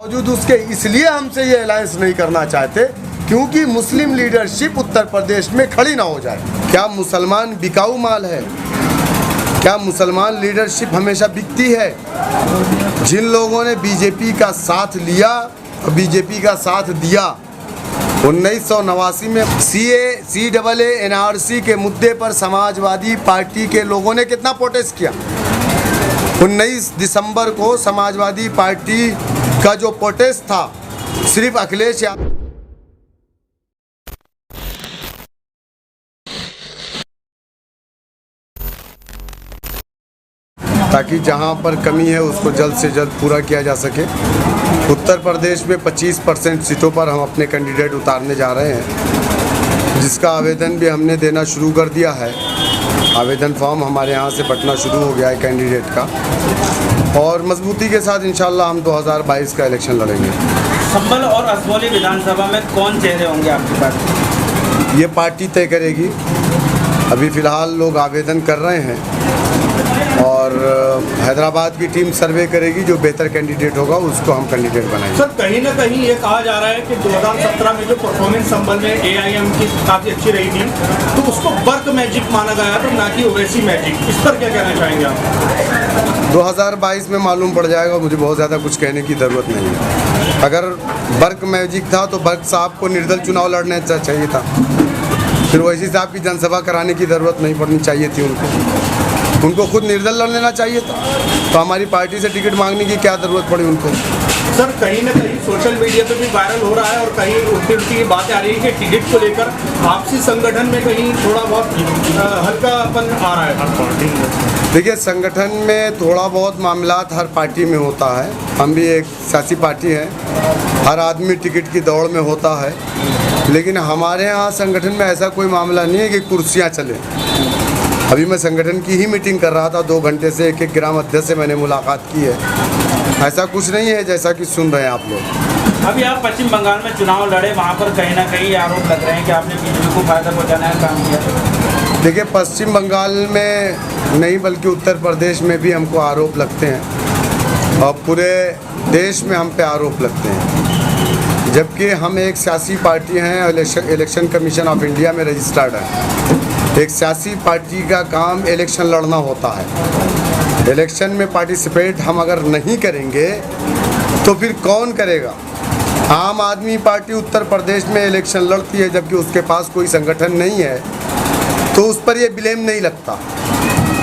मौजूद उसके इसलिए हमसे ये अलायंस नहीं करना चाहते क्योंकि मुस्लिम लीडरशिप उत्तर प्रदेश में खड़ी ना हो जाए। क्या मुसलमान बिकाऊ माल है? क्या मुसलमान लीडरशिप हमेशा बिकती है? जिन लोगों ने बीजेपी का साथ लिया और बीजेपी का साथ दिया 1989 में CAA NRC के मुद्दे पर समाजवादी पार्टी के लोगों ने कितना प्रोटेस्ट किया। 19 दिसंबर को समाजवादी पार्टी का जो प्रोटेस्ट था सिर्फ अखिलेश यादव ताकि जहां पर कमी है उसको जल्द से जल्द पूरा किया जा सके। उत्तर प्रदेश में 25% सीटों पर हम अपने कैंडिडेट उतारने जा रहे हैं, जिसका आवेदन भी हमने देना शुरू कर दिया है। आवेदन फॉर्म हमारे यहाँ से बंटना शुरू हो गया है कैंडिडेट का, और मजबूती के साथ इंशाल्लाह हम 2022 का इलेक्शन लड़ेंगे। संभल और असमौली विधानसभा में कौन चेहरे होंगे आपकी पार्टी? ये पार्टी तय करेगी। अभी फ़िलहाल लोग आवेदन कर रहे हैं और हैदराबाद की टीम सर्वे करेगी, जो बेहतर कैंडिडेट होगा उसको हम कैंडिडेट बनाएंगे। सर, कहीं ना कहीं ये कहा जा रहा है कि 2017 में जो परफॉर्मेंस संबल में AIM की काफ़ी अच्छी रही थी, तो उसको बर्क मैजिक माना गया था, ना कि ओवैसी मैजिक। इस पर क्या कहना चाहेंगे आप? 2022 में मालूम पड़ जाएगा, मुझे बहुत ज़्यादा कुछ कहने की ज़रूरत नहीं है। अगर बर्क मैजिक था तो बर्क साहब को निर्दल चुनाव लड़ने चाहिए था, फिर ओवैसी साहब की जनसभा कराने की ज़रूरत नहीं पड़नी चाहिए थी उनको खुद निर्दल लड़ लेना चाहिए था। तो हमारी पार्टी से टिकट मांगने की क्या ज़रूरत पड़ी उनको? सर, कहीं ना कहीं सोशल मीडिया पे भी वायरल हो रहा है और कहीं उल्टी बातें आ रही है कि टिकट को लेकर आपसी संगठन में कहीं थोड़ा बहुत हल्कापन आ रहा है। देखिए, संगठन में थोड़ा बहुत मामलात हर पार्टी में होता है। हम भी एक सियासी पार्टी है, हर आदमी टिकट की दौड़ में होता है, लेकिन हमारे यहाँ संगठन में ऐसा कोई मामला नहीं है कि कुर्सियाँ चले। अभी मैं संगठन की ही मीटिंग कर रहा था, 2 घंटे से एक ग्राम अध्यक्ष से मैंने मुलाकात की है। ऐसा कुछ नहीं है जैसा कि सुन रहे हैं आप लोग। अभी आप पश्चिम बंगाल में चुनाव लड़े, वहाँ पर कहीं ना कहीं आरोप लग रहे हैं कि आपने बीजेपी को फायदा पहुँचाने का काम किया। देखिए, पश्चिम बंगाल में नहीं बल्कि उत्तर प्रदेश में भी हमको आरोप लगते हैं और पूरे देश में हम पे आरोप लगते हैं, जबकि हम एक सियासी पार्टी हैं, इलेक्शन कमीशन ऑफ इंडिया में रजिस्टर्ड है। एक सियासी पार्टी का काम इलेक्शन लड़ना होता है। इलेक्शन में पार्टिसिपेट हम अगर नहीं करेंगे तो फिर कौन करेगा? आम आदमी पार्टी उत्तर प्रदेश में इलेक्शन लड़ती है, जबकि उसके पास कोई संगठन नहीं है, तो उस पर ये ब्लेम नहीं लगता।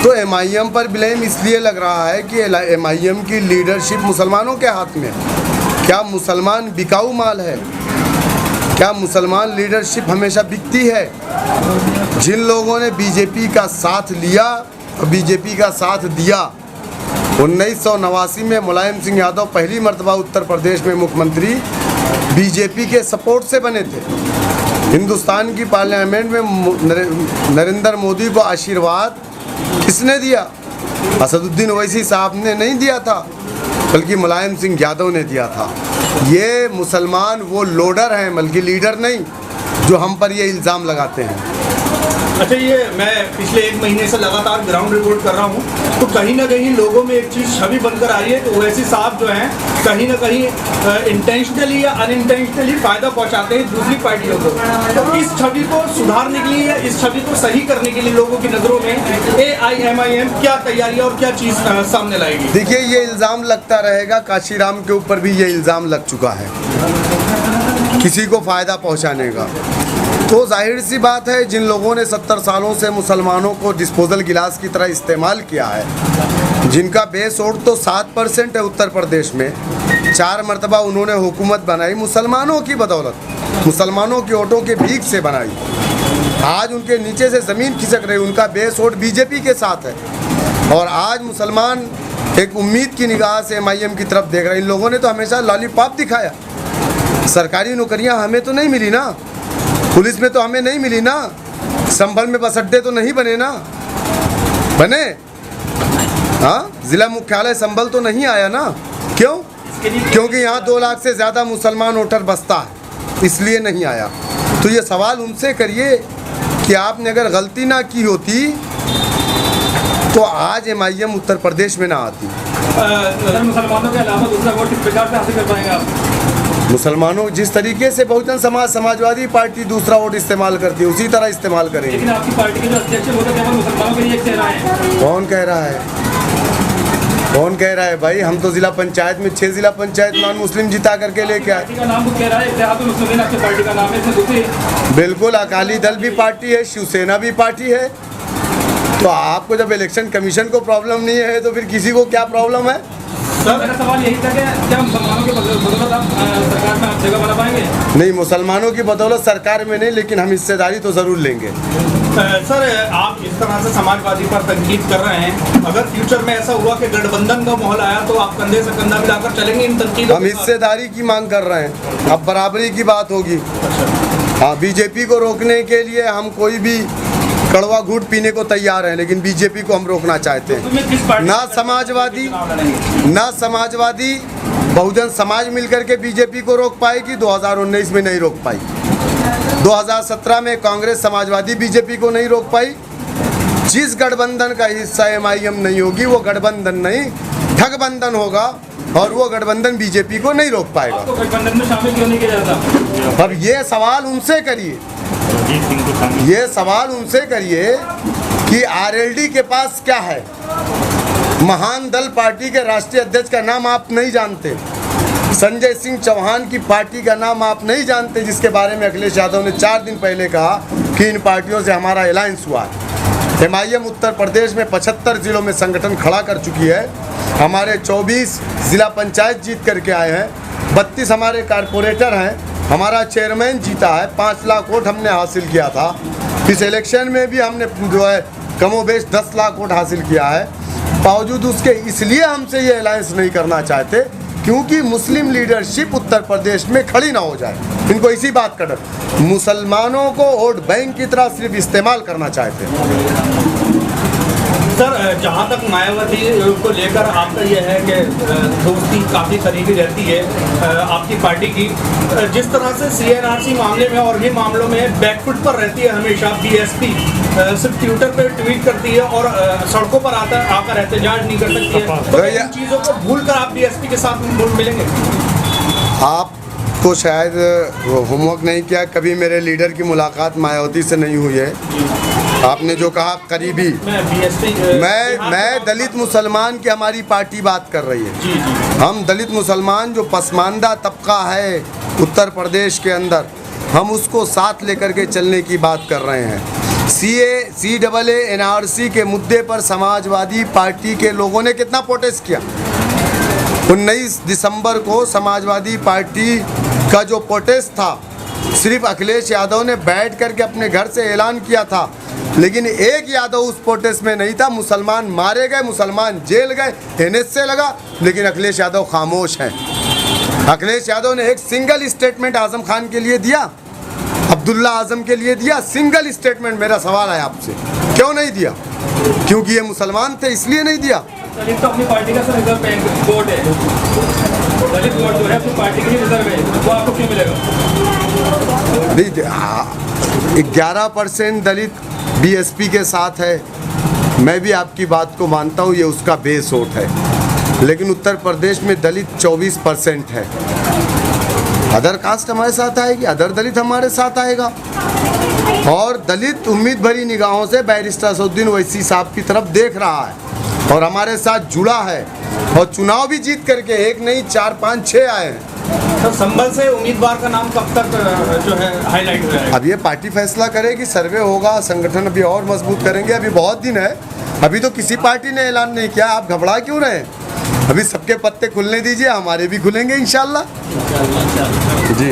तो MIM पर ब्लेम इसलिए लग रहा है कि MIM की लीडरशिप मुसलमानों के हाथ में है। क्या मुसलमान बिकाऊ माल है? क्या मुसलमान लीडरशिप हमेशा बिकती है? जिन लोगों ने बीजेपी का साथ लिया और बीजेपी का साथ दिया 1989 में मुलायम सिंह यादव पहली मर्तबा उत्तर प्रदेश में मुख्यमंत्री बीजेपी के सपोर्ट से बने थे। हिंदुस्तान की पार्लियामेंट में नरेंद्र मोदी को आशीर्वाद किसने दिया? असदुद्दीन ओवैसी साहब ने नहीं दिया था, बल्कि मुलायम सिंह यादव ने दिया था। ये मुसलमान वो लोडर हैं, बल्कि लीडर नहीं, जो हम पर ये इल्ज़ाम लगाते हैं। अच्छा, ये मैं पिछले 1 महीने से लगातार ग्राउंड रिपोर्ट कर रहा हूँ, तो कहीं ना कहीं लोगों में एक चीज़ छवि बनकर आ रही है कि ओवैसी साहब जो हैं कहीं ना कहीं इंटेंशनली या अनइंटेंशनली फ़ायदा पहुँचाते हैं दूसरी पार्टियों को। तो इस छवि को सुधारने के लिए, इस छवि को सही करने के लिए लोगों की नज़रों में AIMIM क्या तैयारी और क्या चीज़ सामने लाएगी? देखिए, ये इल्ज़ाम लगता रहेगा। काशीराम के ऊपर भी ये इल्ज़ाम लग चुका है किसी को फ़ायदा पहुँचाने का। तो जाहिर सी बात है, जिन लोगों ने 70 सालों से मुसलमानों को डिस्पोजल गिलास की तरह इस्तेमाल किया है, जिनका बेस वोट तो 7% है उत्तर प्रदेश में, 4 मरतबा उन्होंने हुकूमत बनाई मुसलमानों की बदौलत, मुसलमानों के वोटों के भीख से बनाई। आज उनके नीचे से ज़मीन खिसक रही, उनका बेस वोट बीजेपी के साथ है, और आज मुसलमान एक उम्मीद की निगाह से MIM की तरफ देख रहे हैं। इन लोगों ने तो हमेशा लॉलीपॉप दिखाया। सरकारी नौकरियां हमें तो नहीं मिली ना, पुलिस में तो हमें नहीं मिली ना, संभल में बस अड्डे तो नहीं बने ना, बने? हाँ, ज़िला मुख्यालय संभल तो नहीं आया ना। क्यों? क्योंकि यहाँ 2 लाख से ज़्यादा मुसलमान वोटर बसता है, इसलिए नहीं आया। तो ये सवाल उनसे करिए कि आपने अगर गलती ना की होती तो आज MIM उत्तर प्रदेश में ना आती। सर मुसलमानों के अलावा दूसरा वोट किस प्रकार से हासिल कर पाएंगे आप? मुसलमानों जिस तरीके से बहुजन समाज समाजवादी पार्टी दूसरा वोट इस्तेमाल करती है उसी तरह इस्तेमाल करेंगे। लेकिन आपकी पार्टी के जो अध्यक्ष है वो तो केवल मुसलमानों के लिए एक चेहरा है। कौन कह रहा है? कौन कह रहा है भाई? हम तो जिला पंचायत में 6 जिला पंचायत नॉन मुस्लिम जिता करके लेके आए। पार्टी का नाम वो कह रहा है, इत्तेहादुल मुस्लिमीन आपकी पार्टी का नाम है, इसमें दूसरी बिल्कुल, अकाली दल भी पार्टी है, शिवसेना भी पार्टी है। तो आपको जब इलेक्शन कमीशन को प्रॉब्लम नहीं है तो फिर किसी को क्या प्रॉब्लम है? सर मेरा सवाल यही था कि क्या मुसलमानों के बदौलत आप सरकार में आप जगह बना पाएंगे? नहीं, मुसलमानों की बदौलत सरकार में नहीं, लेकिन हम हिस्सेदारी तो ज़रूर लेंगे। सर आप इस तरह से समाजवादी पर तनकीद कर रहे हैं, अगर फ्यूचर में ऐसा हुआ कि गठबंधन का माहौल आया तो आप कंधे से कंधा मिलाकर चलेंगे इन तनकीदों? हम हिस्सेदारी की मांग कर रहे हैं, अब बराबरी की बात होगी। हाँ, बीजेपी को रोकने के लिए हम कोई भी कड़वा घूंट पीने को तैयार हैं, लेकिन बीजेपी को हम रोकना चाहते हैं। ना समाजवादी बहुजन समाज मिलकर के बीजेपी को रोक पाएगी, 2019 में नहीं रोक पाई। 2017 में कांग्रेस समाजवादी बीजेपी को नहीं रोक पाई। जिस गठबंधन का हिस्सा MIM नहीं होगी वो गठबंधन नहीं ठगबंधन होगा, और वो गठबंधन बीजेपी को नहीं रोक पाएगा। आपको गठबंधन में शामिल क्यों नहीं किया जाता? अब ये सवाल उनसे करिए, ये सवाल उनसे करिए कि RLD के पास क्या है। महान दल पार्टी के राष्ट्रीय अध्यक्ष का नाम आप नहीं जानते, संजय सिंह चौहान की पार्टी का नाम आप नहीं जानते, जिसके बारे में अखिलेश यादव ने 4 दिन पहले कहा कि इन पार्टियों से हमारा अलायंस हुआ है। MIM उत्तर प्रदेश में 75 जिलों में संगठन खड़ा कर चुकी है। हमारे 24 जिला पंचायत जीत करके आए हैं, 32 हमारे कारपोरेटर हैं, हमारा चेयरमैन जीता है, 5 लाख वोट हमने हासिल किया था। इस इलेक्शन में भी हमने जो है कमोबेश 10 लाख वोट हासिल किया है। बावजूद उसके इसलिए हमसे ये अलायंस नहीं करना चाहते क्योंकि मुस्लिम लीडरशिप उत्तर प्रदेश में खड़ी ना हो जाए। इनको इसी बात का डर, मुसलमानों को वोट बैंक की तरह सिर्फ इस्तेमाल करना चाहते हैं। सर जहाँ तक मायावती को लेकर आपका यह है कि दोस्ती काफ़ी करीबी रहती है आपकी पार्टी की, जिस तरह से CNRC मामले में और भी मामलों में बैकफुट पर रहती है हमेशा। BSP सिर्फ ट्विटर पर ट्वीट करती है और सड़कों पर आकर एहतजाज नहीं कर सकती है, तो इन चीज़ों को भूल कर आप BSP के साथ मिलेंगे? आपको शायद होमवर्क नहीं किया, कभी मेरे लीडर की मुलाकात मायावती से नहीं हुई है। आपने जो कहा करीबी, मैं दलित मुसलमान की हमारी पार्टी बात कर रही है। हम दलित मुसलमान जो पसमानदा तबका है उत्तर प्रदेश के अंदर, हम उसको साथ लेकर के चलने की बात कर रहे हैं। CAA NRC के मुद्दे पर समाजवादी पार्टी के लोगों ने कितना प्रोटेस्ट किया। 19 दिसंबर को समाजवादी पार्टी का जो प्रोटेस्ट था, सिर्फ अखिलेश यादव ने बैठ करके अपने घर से ऐलान किया था, लेकिन एक यादव उस प्रोटेस्ट में नहीं था। मुसलमान मारे गए, मुसलमान जेल गए, NSA लगा, लेकिन अखिलेश यादव खामोश हैं। अखिलेश यादव ने एक सिंगल स्टेटमेंट आजम खान के लिए दिया, अब्दुल्ला आजम के लिए दिया, सिंगल स्टेटमेंट। मेरा सवाल है आपसे, क्यों नहीं दिया? क्योंकि ये मुसलमान थे इसलिए नहीं दिया। दलित तो अपनी पार्टी का रिजर्व बैंक वोट है, दलित वोट जो है अपनी पार्टी के लिए रिजर्व है, वो आपको क्यों मिलेगा? 11% दलित BSP के साथ है, मैं भी आपकी बात को मानता हूँ, ये उसका बेस वोट है, लेकिन उत्तर प्रदेश में दलित 24% है। अदर कास्ट हमारे साथ आएगी, अदर दलित हमारे साथ आएगा, और दलित उम्मीद भरी निगाहों से बैरिस्टर असदुद्दीन ओवैसी साहब की तरफ देख रहा है और हमारे साथ जुड़ा है, और चुनाव भी जीत करके एक नहीं 4, 5, 6 आए हैं। तो संभल से उम्मीदवार का नाम कब तक जो है हाईलाइट हो जाएगा? अब ये पार्टी फैसला करेगी, सर्वे होगा, संगठन अभी और मजबूत करेंगे, अभी बहुत दिन है, अभी तो किसी पार्टी ने ऐलान नहीं किया। आप घबरा क्यों रहे? अभी सबके पत्ते खुलने दीजिए, हमारे भी खुलेंगे इंशाल्लाह। जी।